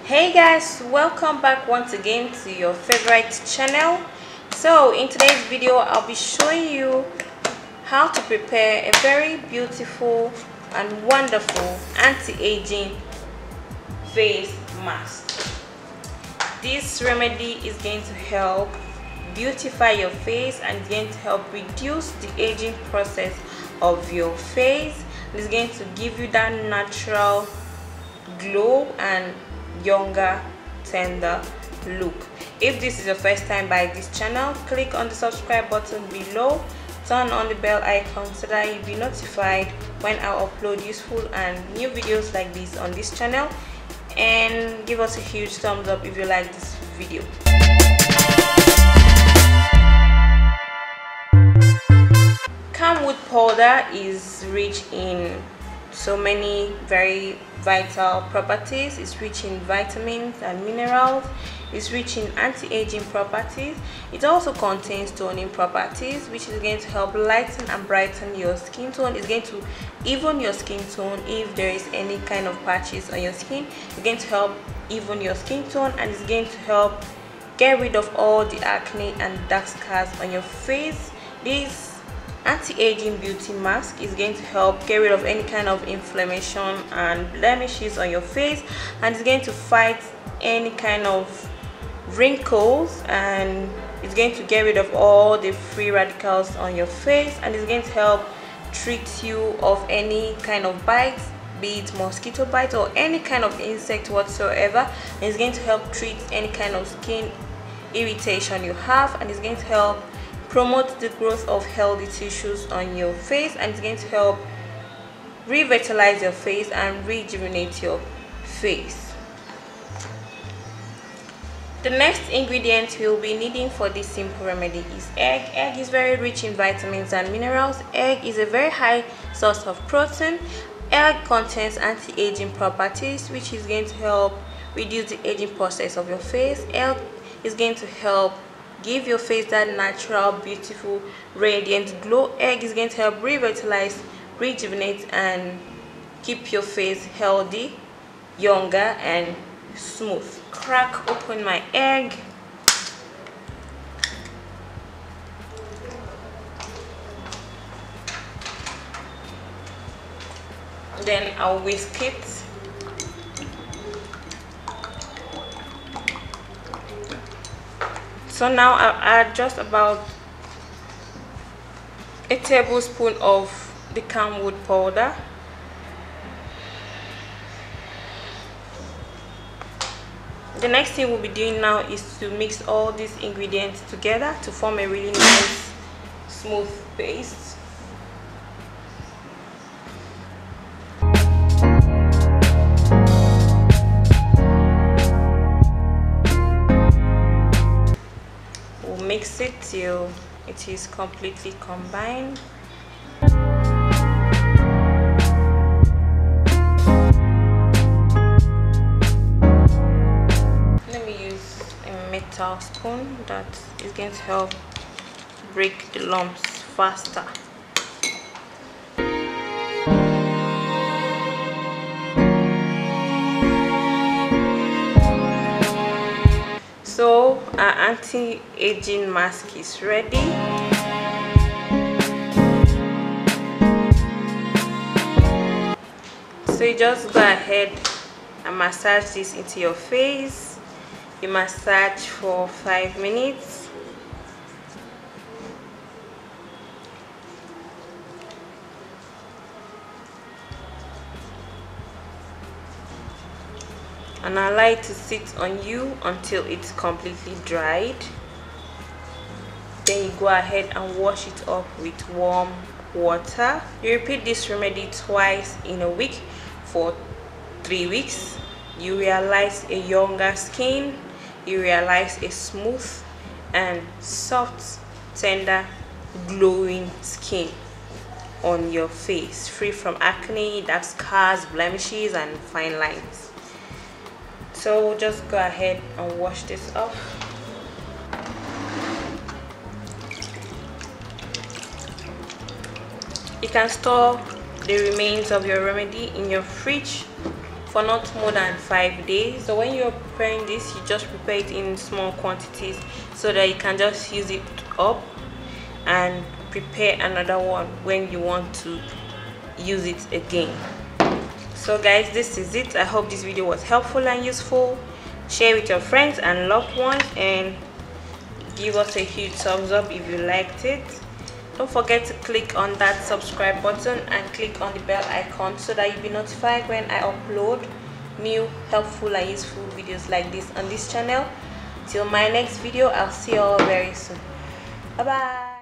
Hey guys, welcome back once again to your favorite channel. So in today's video I'll be showing you how to prepare a very beautiful and wonderful anti-aging face mask. This remedy is going to help beautify your face and it's going to help reduce the aging process of your face. It's going to give you that natural glow and younger, tender look. If this is your first time by this channel, click on the subscribe button below, turn on the bell icon so that you'll be notified when I upload useful and new videos like this on this channel, and give us a huge thumbs up if you like this video. Camwood powder is rich in so many very vital properties. It's rich in vitamins and minerals. It's rich in anti-aging properties. It also contains toning properties, which is going to help lighten and brighten your skin tone. It's going to even your skin tone if there is any kind of patches on your skin. It's going to help even your skin tone, and it's going to help get rid of all the acne and dark scars on your face. This anti-aging beauty mask is going to help get rid of any kind of inflammation and blemishes on your face, and it's going to fight any kind of wrinkles, and it's going to get rid of all the free radicals on your face, and it's going to help treat you of any kind of bites, be it mosquito bite or any kind of insect whatsoever, and it's going to help treat any kind of skin irritation you have, and it's going to help promote the growth of healthy tissues on your face, and it's going to help revitalize your face and rejuvenate your face. The next ingredient we'll be needing for this simple remedy is egg. Egg is very rich in vitamins and minerals. Egg is a very high source of protein. Egg contains anti-aging properties, which is going to help reduce the aging process of your face. Egg is going to help give your face that natural, beautiful, radiant glow. Egg is going to help revitalize, rejuvenate, and keep your face healthy, younger, and smooth. Crack open my egg. Then I'll whisk it. So now I'll add just about a tablespoon of the camwood powder. The next thing we'll be doing now is to mix all these ingredients together to form a really nice smooth paste. Mix it till it is completely combined. Let me use a metal spoon that is going to help break the lumps faster. So our anti-aging mask is ready. So you just go ahead and massage this into your face. You massage for 5 minutes. And allow it to sit on you until it's completely dried. Then you go ahead and wash it off with warm water. You repeat this remedy twice in a week for 3 weeks. You realize a younger skin. You realize a smooth and soft, tender, glowing skin on your face, free from acne, dark scars, blemishes, and fine lines. So just go ahead and wash this off. You can store the remains of your remedy in your fridge for not more than 5 days. So when you're preparing this, you just prepare it in small quantities so that you can just use it up and prepare another one when you want to use it again. So guys, this is it. I hope this video was helpful and useful. Share with your friends and loved ones, and give us a huge thumbs up if you liked it. Don't forget to click on that subscribe button and click on the bell icon so that you'll be notified when I upload new helpful and useful videos like this on this channel. Till my next video, I'll see you all very soon. Bye bye.